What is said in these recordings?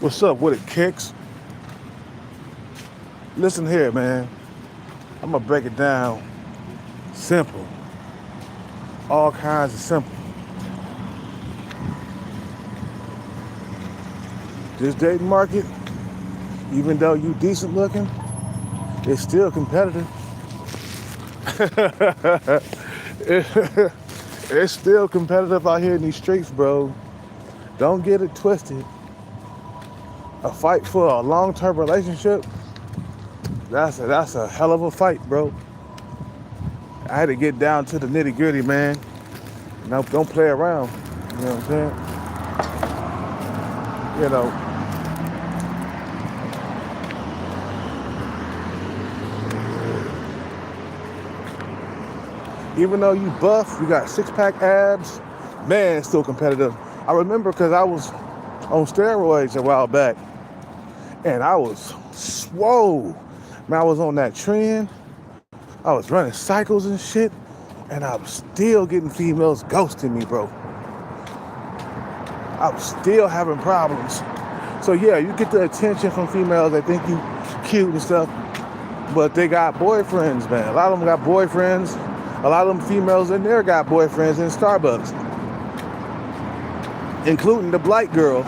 What's up with it, Kicks? Listen here, man. I'm gonna break it down simple. All kinds of simple. This dating market, even though you decent looking, it's still competitive. It's still competitive out here in these streets, bro. Don't get it twisted. A fight for a long-term relationship, that's a hell of a fight, bro. I had to get down to the nitty-gritty, man. Now, don't play around. You know what I'm saying? You know, even though you buff, you got six-pack abs, man, it's still competitive. I remember because I was on steroids a while back, and I was swole. Man, I was on that trend. I was running cycles and shit, and I was still getting females ghosting me, bro. I was still having problems. So yeah, you get the attention from females. They think you cute and stuff, but they got boyfriends, man. A lot of them got boyfriends. A lot of them females in there got boyfriends in Starbucks, including the Blight girl.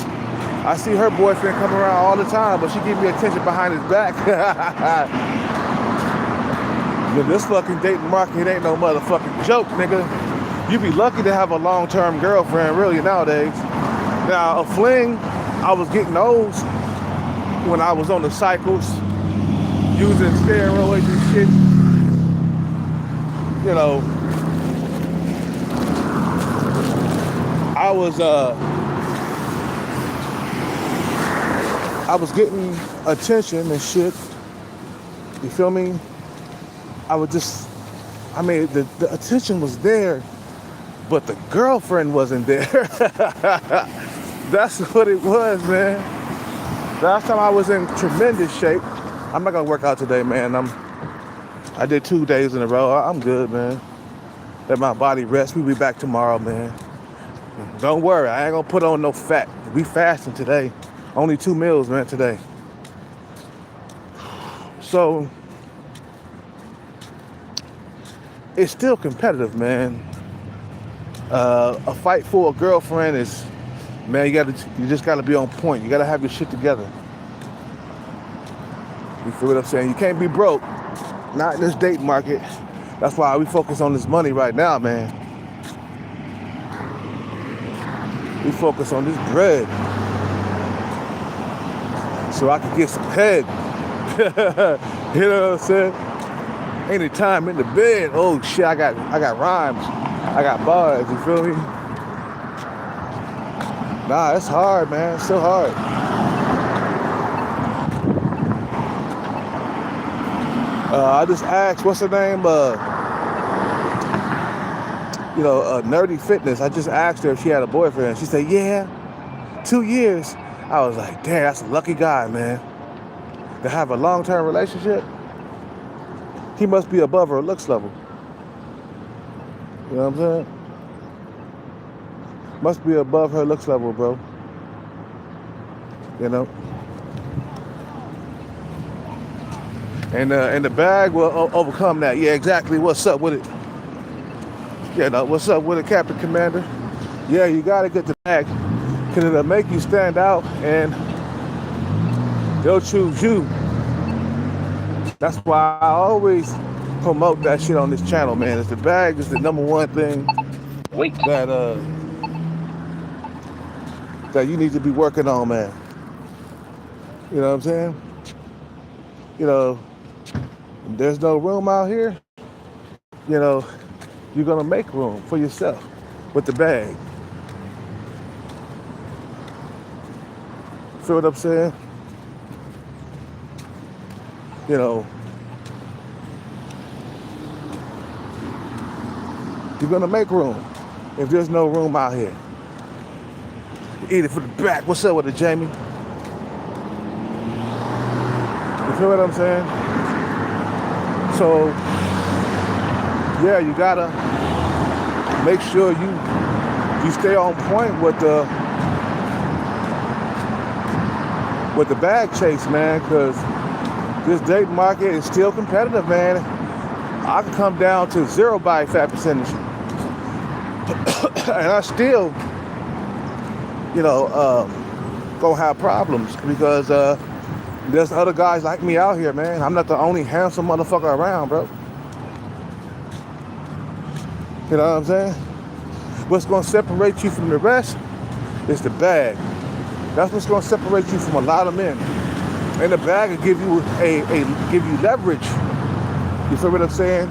I see her boyfriend come around all the time, but she give me attention behind his back. This fucking dating market ain't no motherfucking joke, nigga. You be lucky to have a long-term girlfriend, really, nowadays. Now, a fling, I was getting those when I was on the cycles, using steroids and shit. You know, I was getting attention and shit. You feel me? The attention was there, but the girlfriend wasn't there. That's what it was, man. Last time I was in tremendous shape. I'm not gonna work out today, man. I did 2 days in a row. I'm good, man. Let my body rest. We'll be back tomorrow, man. Don't worry, I ain't gonna put on no fat. We fasting today. Only 2 meals, man, today. So, it's still competitive, man. A fight for a girlfriend is, man, you just gotta be on point. You gotta have your shit together. You feel what I'm saying? You can't be broke. Not in this date market. That's why we focus on this money right now, man. We focus on this bread, so I can get some head. You know what I'm saying? Anytime in the bed, oh shit, I got rhymes. I got bars, you feel me? Nah, it's hard, man. It's so hard. I just asked, what's her name? Nerdy Fitness. I just asked her if she had a boyfriend. She said, yeah, 2 years. I was like, damn, that's a lucky guy, man. To have a long-term relationship, he must be above her looks level. You know what I'm saying? Must be above her looks level, bro. You know? And the bag will overcome that. Yeah, exactly. What's up with it? Yeah, no, what's up with it, Captain Commander? Yeah, you gotta get the bag, because it'll make you stand out and they'll choose you. That's why I always promote that shit on this channel, man. Is the bag is the number one thing that you need to be working on, man. You know what I'm saying? You know, there's no room out here. You know, you're gonna make room for yourself with the bag. Feel what I'm saying? You know, you're gonna make room if there's no room out here. Eat it for the back. What's up with it, Jamie? You feel what I'm saying? So, yeah, you gotta make sure you stay on point with with the bag chase, man, because this dating market is still competitive, man. I can come down to 0 body fat percentage, and I still, gonna have problems because there's other guys like me out here, man. I'm not the only handsome motherfucker around, bro. You know what I'm saying? What's gonna separate you from the rest is the bag. That's what's gonna separate you from a lot of men. And the bag will give you give you leverage. You feel what I'm saying?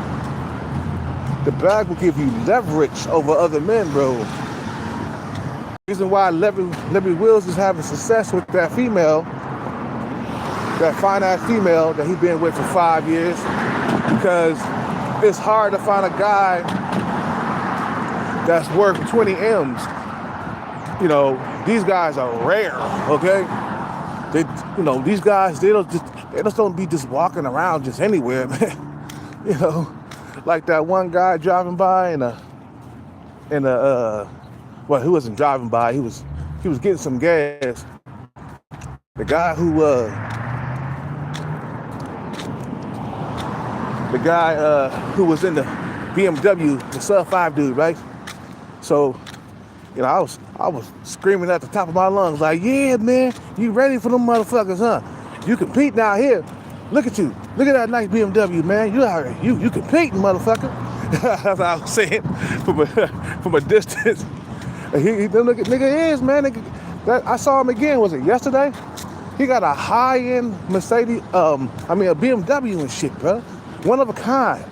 The bag will give you leverage over other men, bro. The reason why Liberty Wills is having success with that female, that fine-ass female that he's been with for 5 years, because it's hard to find a guy that's worth 20 M's. These guys are rare, okay? These guys, they just don't be just walking around just anywhere, man. Like that one guy driving by he wasn't driving by, he was getting some gas. The guy who was in the BMW, the sub 5 dude, right? So, I was screaming at the top of my lungs, like, yeah, man, you ready for them motherfuckers, huh? You competing out here. Look at you. Look at that nice BMW, man. You competing, motherfucker. That's what I was saying from a distance. And he look at nigga is, man. I saw him again, was it yesterday? He got a high-end Mercedes, a BMW and shit, bro. One of a kind.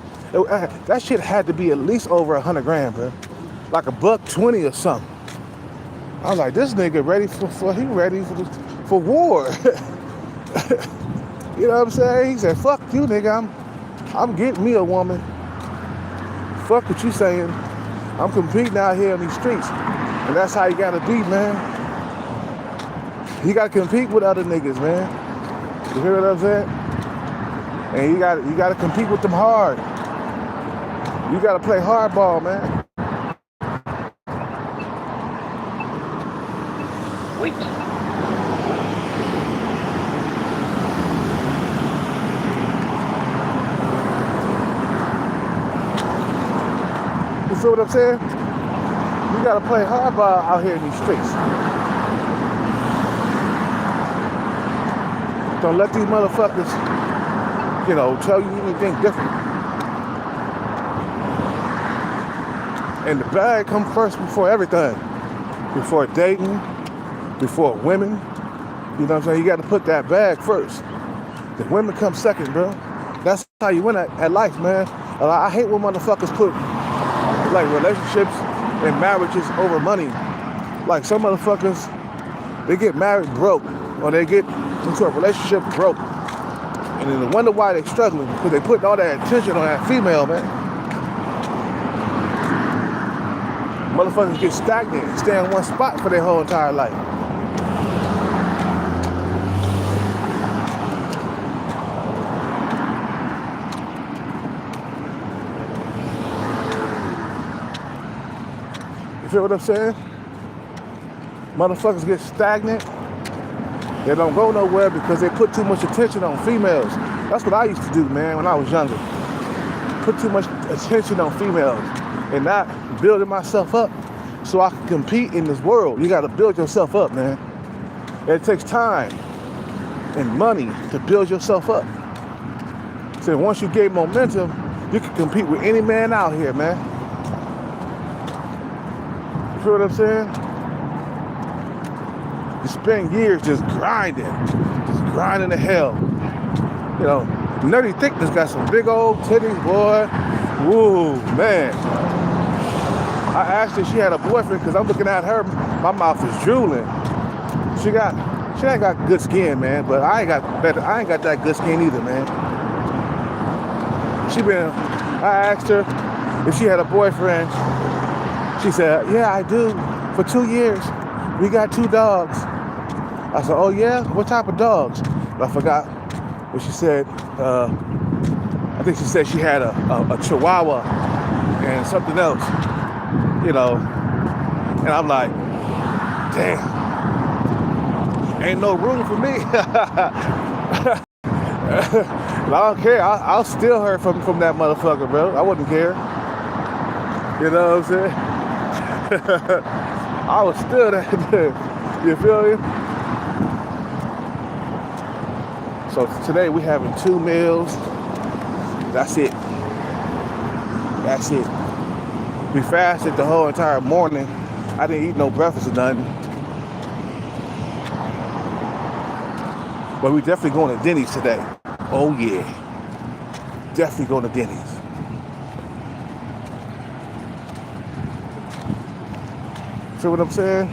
That shit had to be at least over $100,000, bro. Like $120 or something. I was like, this nigga ready for war. You know what I'm saying? He said, fuck you, nigga. I'm getting me a woman. Fuck what you saying. I'm competing out here in these streets. And that's how you gotta be, man. You gotta compete with other niggas, man. You hear what I'm saying? And you gotta compete with them hard. You gotta play hardball, man. Wait. You feel what I'm saying? You gotta play hardball out here in these streets. Don't let these motherfuckers, tell you anything different. And the bag comes first before everything. Before dating, before women. You know what I'm saying? You gotta put that bag first. The women come second, bro. That's how you win at life, man. I hate when motherfuckers put like relationships and marriages over money. Like some motherfuckers, they get married broke, or they get into a relationship broke, and then they wonder why they're struggling, because they put all that attention on that female, man. Motherfuckers get stagnant and stay in one spot for their whole entire life. You feel what I'm saying? Motherfuckers get stagnant. They don't go nowhere because they put too much attention on females. That's what I used to do, man, when I was younger. Put too much attention on females and not building myself up so I can compete in this world. You gotta build yourself up, man. It takes time and money to build yourself up. So once you gain momentum, you can compete with any man out here, man. You feel what I'm saying? You spend years just grinding to hell. Nerdy Thickness got some big old titties, boy. Woo, man. I asked her if she had a boyfriend because I'm looking at her, my mouth is drooling. She ain't got good skin, man, but I ain't got that good skin either, man. I asked her if she had a boyfriend. She said, yeah, I do. For 2 years. We got 2 dogs. I said, oh yeah? What type of dogs? I forgot what she said. I think she said she had a Chihuahua and something else. And I'm like, damn. Ain't no room for me. I don't care. I'll steal her from that motherfucker, bro. I wouldn't care. You know what I'm saying? I would steal that. You feel me? So today we having 2 meals. That's it. That's it. We fasted the whole entire morning. I didn't eat no breakfast or nothing. But we definitely going to Denny's today. Oh yeah. Definitely going to Denny's. See what I'm saying?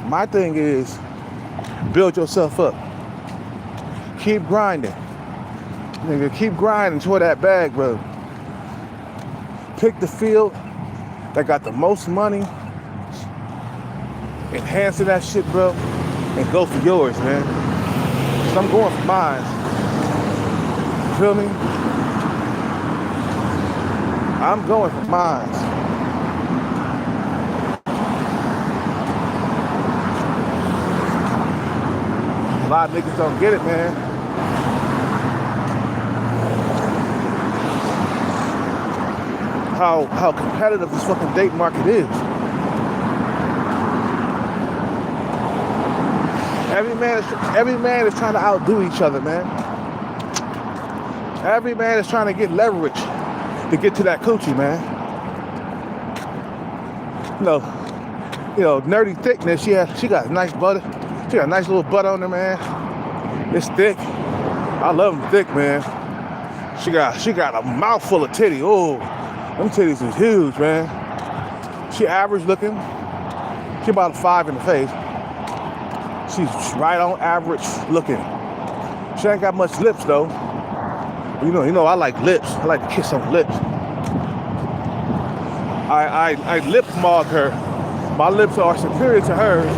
My thing is build yourself up. Keep grinding. Nigga, keep grinding toward that bag, bro. Pick the field that got the most money. Enhance that shit, bro. And go for yours, man. So I'm going for mine. You feel me? I'm going for mine. A lot of niggas don't get it, man. How competitive this fucking date market is. Every man is trying to outdo each other, man. Every man is trying to get leverage to get to that coochie, man. You know, nerdy thickness. She got nice butter. She got a nice little butt on her, man. It's thick. I love them thick, man. She got a mouthful of titty. Oh, them titties is huge, man. She average looking. She about a 5 in the face. She's right on average looking. She ain't got much lips though. You know, I like lips. I like to kiss on lips. I lip mog her. My lips are superior to hers.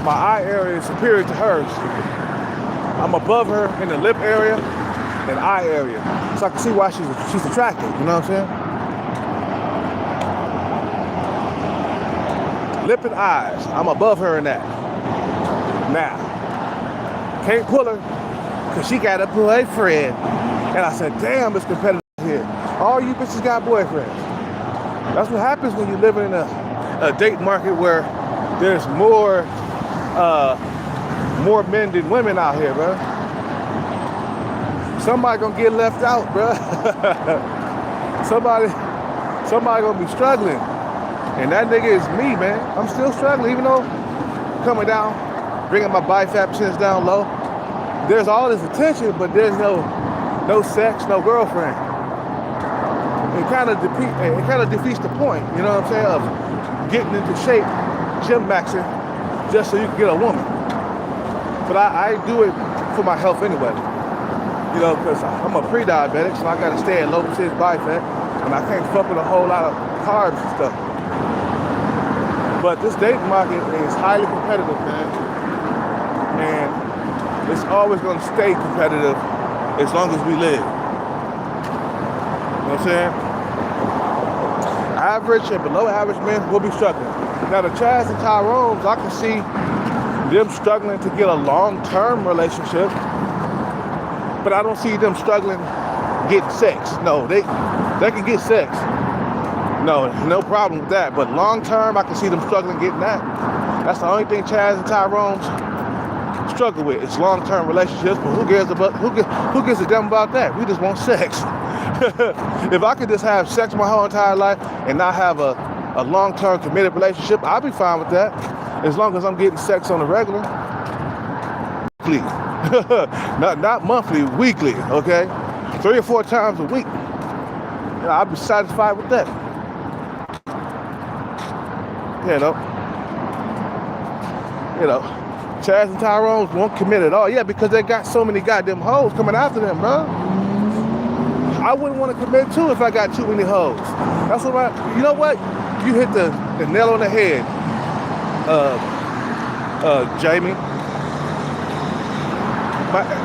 My eye area is superior to hers. I'm above her in the lip area and eye area. So I can see why she's attractive, you know what I'm saying? Lip and eyes, I'm above her in that. Now, can't pull her because she got a boyfriend. And I said, damn, it's competitive here. All you bitches got boyfriends. That's what happens when you're living in a date market where there's more men than women out here, bro. Somebody gonna get left out, bro. somebody gonna be struggling. And that nigga is me, man. I'm still struggling, even though coming down, bringing my bicep percentage down low. There's all this attention, but there's no sex, no girlfriend. It kind of defeats the point, you know what I'm saying, of getting into shape, gym maxing, just so you can get a woman. But I do it for my health anyway. You know, because I'm a pre-diabetic, so I got to stay at low percentage body fat, and I can't fuck with a whole lot of carbs and stuff. But this dating market is highly competitive, man. And it's always going to stay competitive as long as we live. You know what I'm saying? Average and below average men will be struggling. Now the Chaz and Tyrones, I can see them struggling to get a long-term relationship, but I don't see them struggling getting sex. No, they can get sex. No problem with that. But long-term, I can see them struggling getting that. That's the only thing Chaz and Tyrones struggle with. It's long-term relationships, but who gives a damn about that? We just want sex. If I could just have sex my whole entire life and not have a long-term committed relationship, I'd be fine with that. As long as I'm getting sex on the regular. Weekly. not monthly, weekly, okay? 3 or 4 times a week. And I'd be satisfied with that. You know, Chaz and Tyrones won't commit at all. Yeah, because they got so many goddamn hoes coming after them, bro. I wouldn't want to commit too if I got too many hoes. That's what you know what? You hit the nail on the head, Jamie.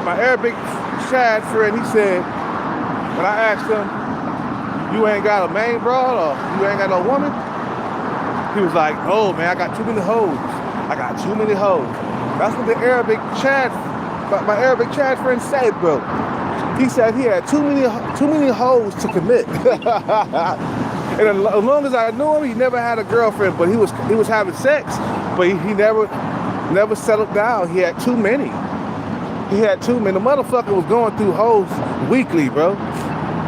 My Arabic Chad friend, he said, when I asked him, you ain't got a main broad or you ain't got no woman? He was like, oh man, I got too many hoes. I got too many hoes. That's what the Arabic Chad, my Arabic Chad friend said, bro. He said he had too many hoes to commit. And as long as I knew him, he never had a girlfriend, but he was having sex, but he never settled down. He had too many. He had too many. The motherfucker was going through hoes weekly, bro.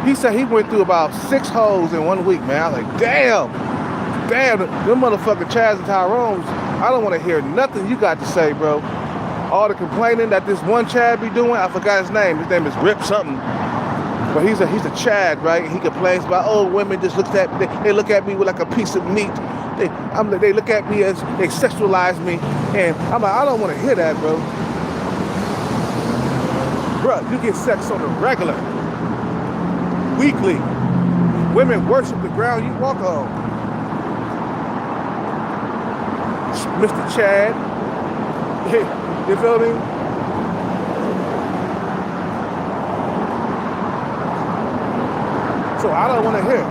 He said he went through about 6 hoes in 1 week, man. I was like, damn, them motherfucking Chaz and Tyrone's, I don't want to hear nothing you got to say, bro. All the complaining that this one Chad be doing, I forgot his name. His name is Rip something. But he's a Chad, right? He complains about, oh, women just look at me, they look at me with like a piece of meat. They look at me as they sexualize me, and I'm like, I don't want to hear that, bro. Bro, you get sex on the regular, weekly. Women worship the ground you walk on. Mr. Chad, you feel me? So I don't want to hear,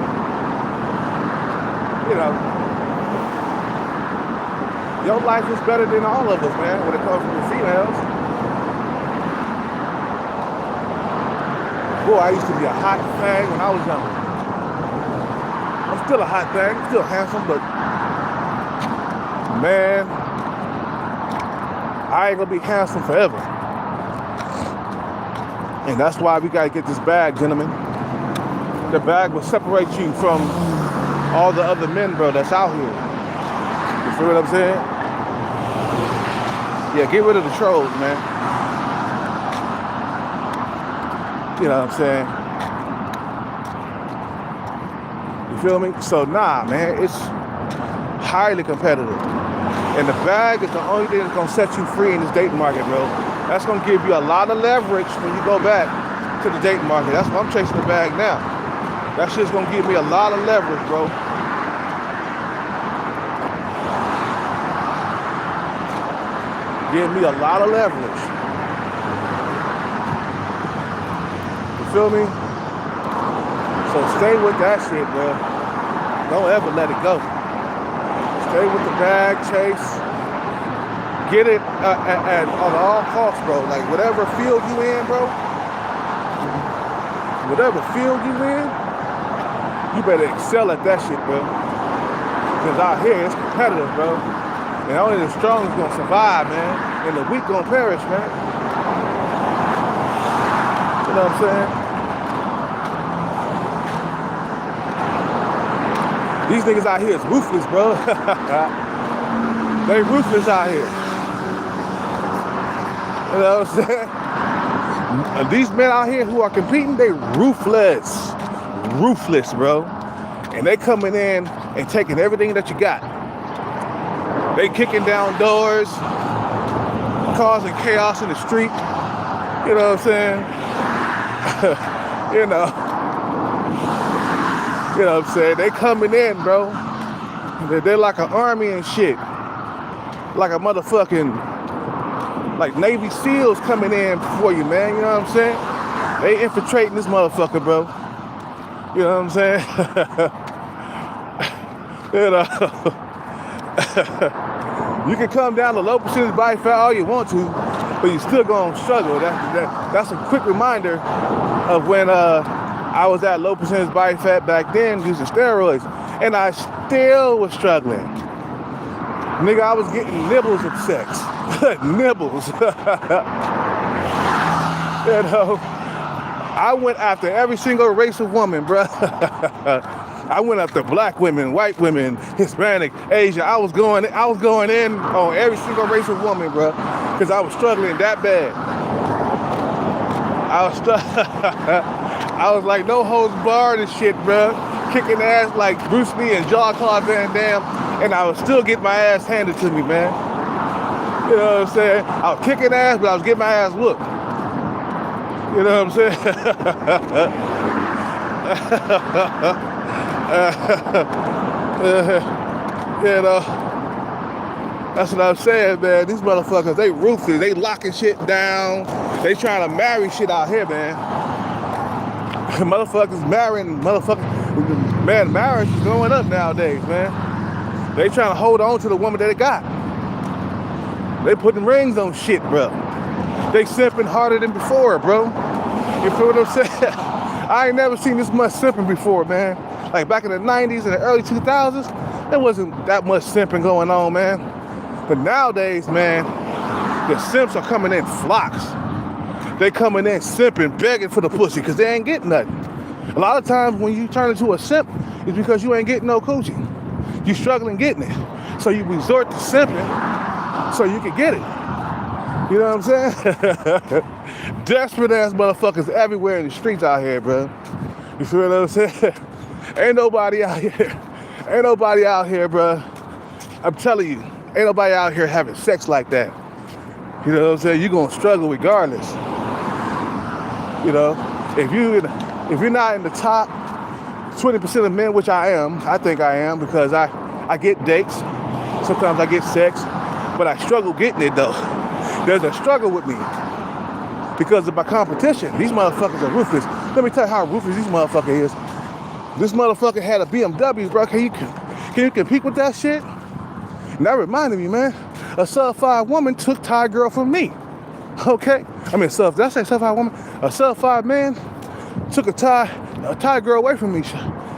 your life is better than all of us, man, when it comes to the females. Boy, I used to be a hot thing when I was younger. I'm still a hot thing, still handsome, but man, I ain't gonna be handsome forever. And that's why we gotta get this bag, gentlemen. The bag will separate you from all the other men, bro, that's out here. You feel what I'm saying? Yeah, get rid of the trolls, man. You know what I'm saying? You feel me? So nah, man, it's highly competitive. And the bag is the only thing that's gonna set you free in this dating market, bro. That's gonna give you a lot of leverage when you go back to the dating market. That's why I'm chasing the bag now. That shit's gonna give me a lot of leverage, bro. Give me a lot of leverage. You feel me? So stay with that shit, bro. Don't ever let it go. Stay with the bag, chase. Get it at on all costs, bro. Like whatever field you in, bro. Whatever field you in, you better excel at that shit, bro. Because out here, it's competitive, bro. And only the strong is gonna survive, man. And the weak gonna perish, man. You know what I'm saying? These niggas out here is ruthless, bro. They ruthless out here. You know what I'm saying? And these men out here who are competing, they ruthless. Ruthless, bro. And they coming in and taking everything that you got. They kicking down doors, causing chaos in the street. You know what I'm saying? You know what I'm saying? They coming in, bro. They're like an army and shit. Like a motherfucking, like Navy SEALs coming in for you, man. You know what I'm saying? They infiltrating this motherfucker, bro. You know what I'm saying? You know. You can come down to low percentage body fat all you want to, but you still gonna struggle. That's a quick reminder of when I was at low percentage body fat back then using steroids, and I still was struggling. Nigga, I was getting nibbles of sex. Nibbles. You know, I went after every single race of woman, bro. I went after black women, white women, Hispanic, Asian. I was going in on every single race of woman, bro, because I was struggling that bad. I was like no holds barred and shit, bro, kicking ass like Bruce Lee and Jean-Claude Van Damme, and I was still getting my ass handed to me, man. You know what I'm saying? I was kicking ass, but I was getting my ass whooped. You know what I'm saying? You know, that's what I'm saying, man. These motherfuckers, they ruthless. They locking shit down. They trying to marry shit out here, man. Motherfuckers marrying, man, marriage is going up nowadays, man. They trying to hold on to the woman that they got. They putting rings on shit, bro. They simping harder than before, bro. You feel what I'm saying? I ain't never seen this much simping before, man. Like back in the 90s and the early 2000s, there wasn't that much simping going on, man. But nowadays, man, the simps are coming in flocks. They coming in simping, begging for the pussy because they ain't getting nothing. A lot of times when you turn into a simp, it's because you ain't getting no coochie. You struggling getting it. So you resort to simping so you can get it. You know what I'm saying? Desperate ass motherfuckers everywhere in the streets out here, bro. You feel what I'm saying? Ain't nobody out here. Ain't nobody out here, bro. I'm telling you, ain't nobody out here having sex like that. You know what I'm saying? You're gonna struggle regardless. You know, if you're not in the top 20% of men, which I think I am, because I get dates. Sometimes I get sex, but I struggle getting it though. There's a struggle with me because of my competition. These motherfuckers are ruthless. Let me tell you how ruthless this motherfucker is. This motherfucker had a BMW, bro. Can you compete with that shit? And that reminded me, man. A sub-5 woman took Thai girl from me. Okay? I mean, did I say sub-5 woman? A sub-5 man took a Thai girl away from me.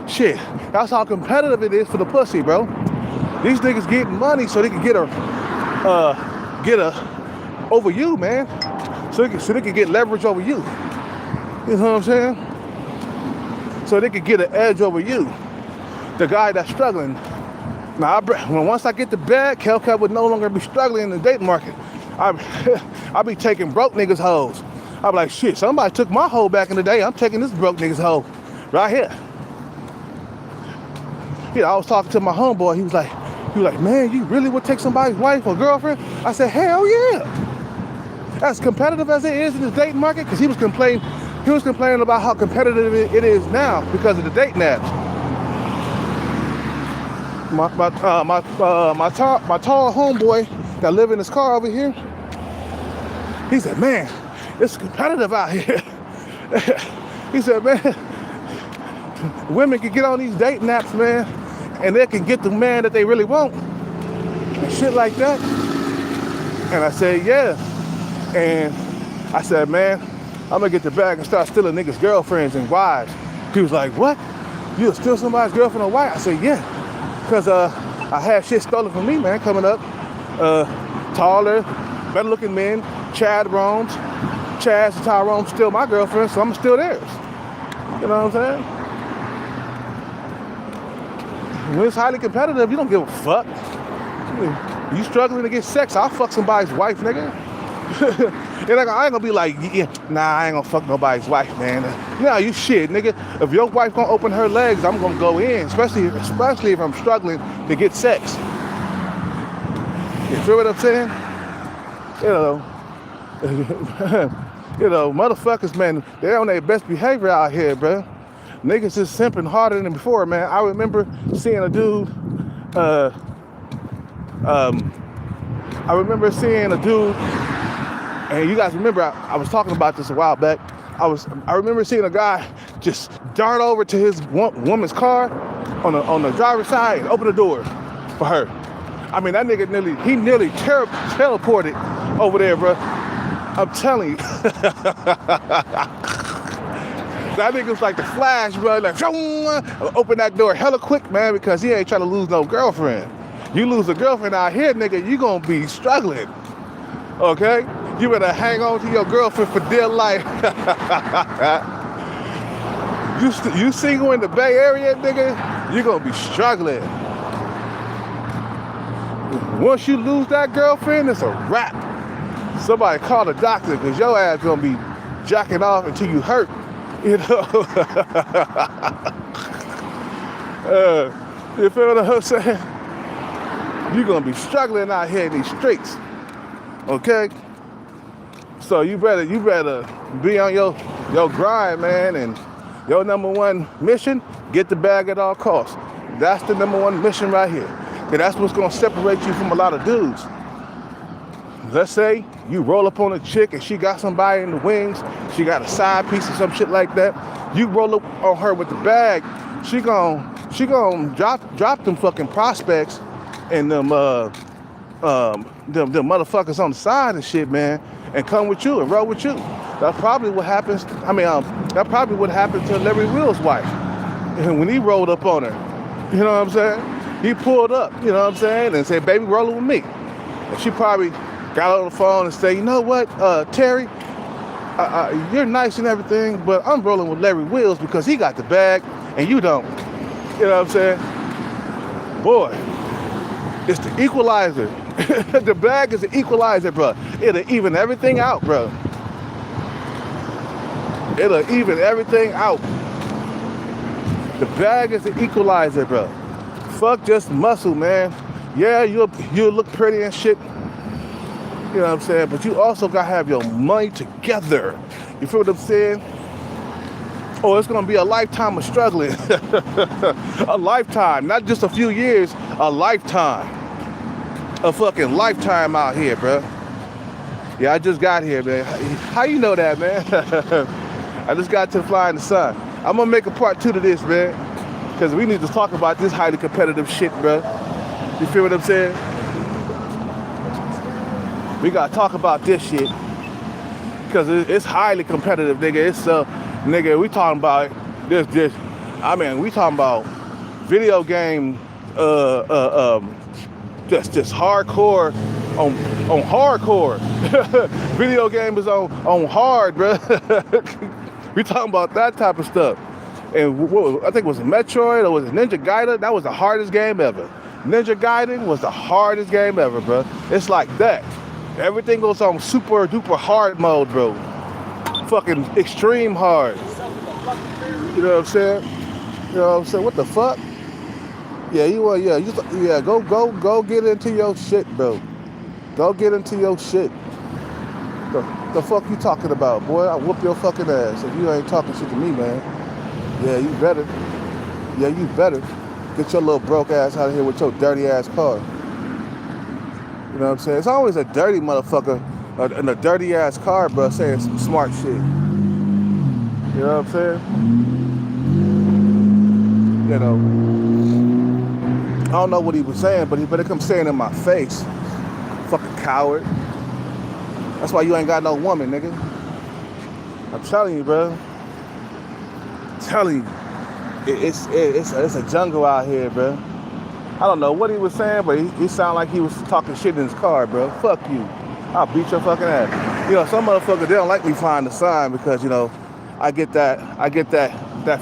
Shit. That's how competitive it is for the pussy, bro. These niggas getting money so they can get her over you, man. So they can get leverage over you. You know what I'm saying? So they can get an edge over you. The guy that's struggling. Now, once I get the bag, Hellcat would no longer be struggling in the dating market. I'll be taking broke niggas' hoes. I'll be like, shit, somebody took my hoe back in the day. I'm taking this broke niggas' hoe right here. Yeah, I was talking to my homeboy. He was like, man, you really would take somebody's wife or girlfriend? I said, hell yeah. As competitive as it is in the dating market, because he was complaining about how competitive it is now because of the dating apps. My tall homeboy that live in his car over here, he said, man, it's competitive out here. He said, man, women can get on these dating apps, man, and they can get the man that they really want and shit like that. And I said, yeah. And I said, man, I'm gonna get the bag and start stealing niggas' girlfriends and wives. He was like, what? You'll steal somebody's girlfriend or wife? I said, yeah. Because I had shit stolen from me, man, coming up. Taller, better looking men, Chads and Tyrones steal my girlfriend, so I'm gonna steal theirs. You know what I'm saying? When it's highly competitive, you don't give a fuck. You struggling to get sex, I'll fuck somebody's wife, nigga. And I ain't gonna be like, yeah, nah, I ain't gonna fuck nobody's wife, man. Nah, you shit, nigga. If your wife gonna open her legs, I'm gonna go in, especially if I'm struggling to get sex. You feel what I'm saying? Motherfuckers, man, they're on their best behavior out here, bro. Niggas is simping harder than before, man. I remember seeing a dude, and you guys remember, I was talking about this a while back. I remember seeing a guy just dart over to his woman's car on the driver's side and open the door for her. I mean, that nigga nearly teleported over there, bro. I'm telling you. That nigga's like the Flash, bro. Like, open that door hella quick, man, because he ain't trying to lose no girlfriend. You lose a girlfriend out here, nigga, you gonna be struggling. Okay? You better hang on to your girlfriend for dear life. You single in the Bay Area, nigga, you gonna be struggling. Once you lose that girlfriend, it's a wrap. Somebody call the doctor, because your ass gonna be jacking off until you hurt. You know? You feel what I'm saying? You're gonna be struggling out here in these streets. Okay? So you better be on your grind, man, and your number one mission, get the bag at all costs. That's the number one mission right here. And that's what's gonna separate you from a lot of dudes. Let's say you roll up on a chick and she got somebody in the wings, she got a side piece or some shit like that. You roll up on her with the bag, she gon' drop them fucking prospects and them them motherfuckers on the side and shit, man, and come with you and roll with you. That's probably what happens. That probably what happened to Larry Will's wife. And when he rolled up on her, you know what I'm saying? He pulled up, you know what I'm saying, and said, "Baby, rolling with me." And she probably got on the phone and said, "You know what, Terry, you're nice and everything, but I'm rolling with Larry Wills because he got the bag and you don't." You know what I'm saying? Boy, it's the equalizer. The bag is the equalizer, bro. It'll even everything out, bro. It'll even everything out. The bag is the equalizer, bro. Fuck just muscle, man. Yeah, you'll look pretty and shit. You know what I'm saying? But you also gotta have your money together. You feel what I'm saying? Oh, it's gonna be a lifetime of struggling. A lifetime, not just a few years, a lifetime. A fucking lifetime out here, bro. Yeah, I just got here, man. How you know that, man? I just got to the Fly in the Sun. I'm gonna make a part 2 to this, man, because we need to talk about this highly competitive shit, bro. You feel what I'm saying? We gotta talk about this shit because it's highly competitive, nigga. It's nigga, we talking about this. I mean, we talking about video game, just hardcore on hardcore. Video game is on hard, bro. We talking about that type of stuff. And I think it was Metroid or was it Ninja Gaiden? That was the hardest game ever. Ninja Gaiden was the hardest game ever, bro. It's like that. Everything goes on super duper hard mode, bro. Fucking extreme hard. You know what I'm saying? You know what I'm saying? What the fuck? Yeah, go get into your shit, bro. Go get into your shit. The fuck you talking about, boy? I'll whoop your fucking ass if you ain't talking shit to me, man. Yeah, you better. Yeah, you better. Get your little broke ass out of here with your dirty ass car. You know what I'm saying? It's always a dirty motherfucker in a dirty ass car, bro, saying some smart shit. You know what I'm saying? You know, I don't know what he was saying, but he better come saying in my face. Fucking coward. That's why you ain't got no woman, nigga. I'm telling you, bro. I'm telling you. It's a jungle out here, bro. I don't know what he was saying, but he sounded like he was talking shit in his car, bro. Fuck you. I'll beat your fucking ass. You know, some motherfuckers, they don't like me flying the Sun because, you know, I get that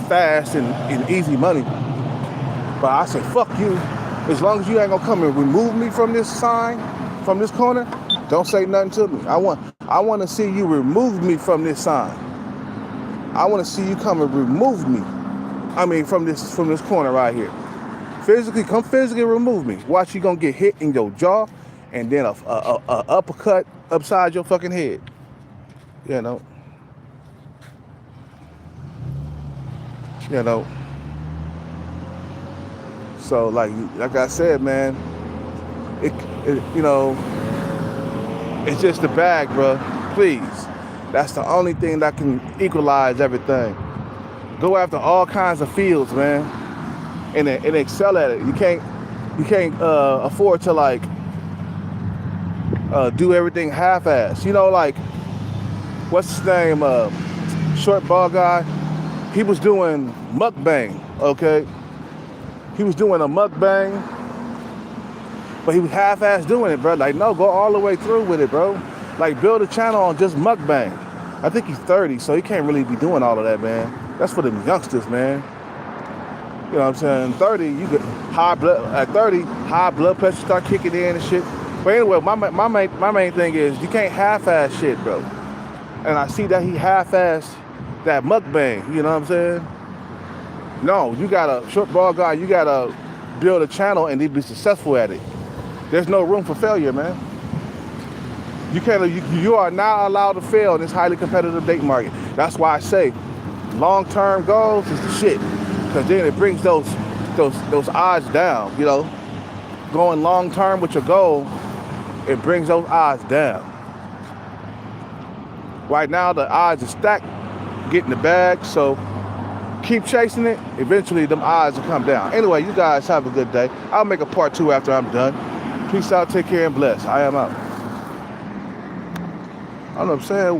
fast and easy money. But I say, fuck you. As long as you ain't gonna come and remove me from this sign, from this corner, don't say nothing to me. I want to see you remove me from this sign. I want to see you come and remove me. I mean, from this corner right here. Come physically remove me. Watch, you gonna get hit in your jaw and then a uppercut upside your fucking head. You know. You know. So like I said, man, it you know, it's just the bag, bro. Please. That's the only thing that can equalize everything. Go after all kinds of fields, man, and excel at it. You can't afford to like do everything half-assed. You know, like what's his name? Short ball guy. He was doing mukbang. Okay, he was doing a mukbang, but he was half-assed doing it, bro. Like, no, go all the way through with it, bro. Like, build a channel on just mukbang. I think he's 30, so he can't really be doing all of that, man. That's for them youngsters, man. You know what I'm saying? 30, you get high blood pressure start kicking in and shit. But anyway, my main thing is you can't half-ass shit, bro. And I see that he half-assed that mukbang. You know what I'm saying? No, you got a short ball guy. You gotta build a channel and be successful at it. There's no room for failure, man. You are not allowed to fail in this highly competitive dating market. That's why I say long-term goals is the shit, because then it brings those odds down. You know, going long-term with your goal, it brings those odds down. Right now, the odds are stacked, getting the bag. So keep chasing it. Eventually, them odds will come down. Anyway, you guys have a good day. I'll make a part 2 after I'm done. Peace out, take care, and bless. I am out. I don't know what I'm saying.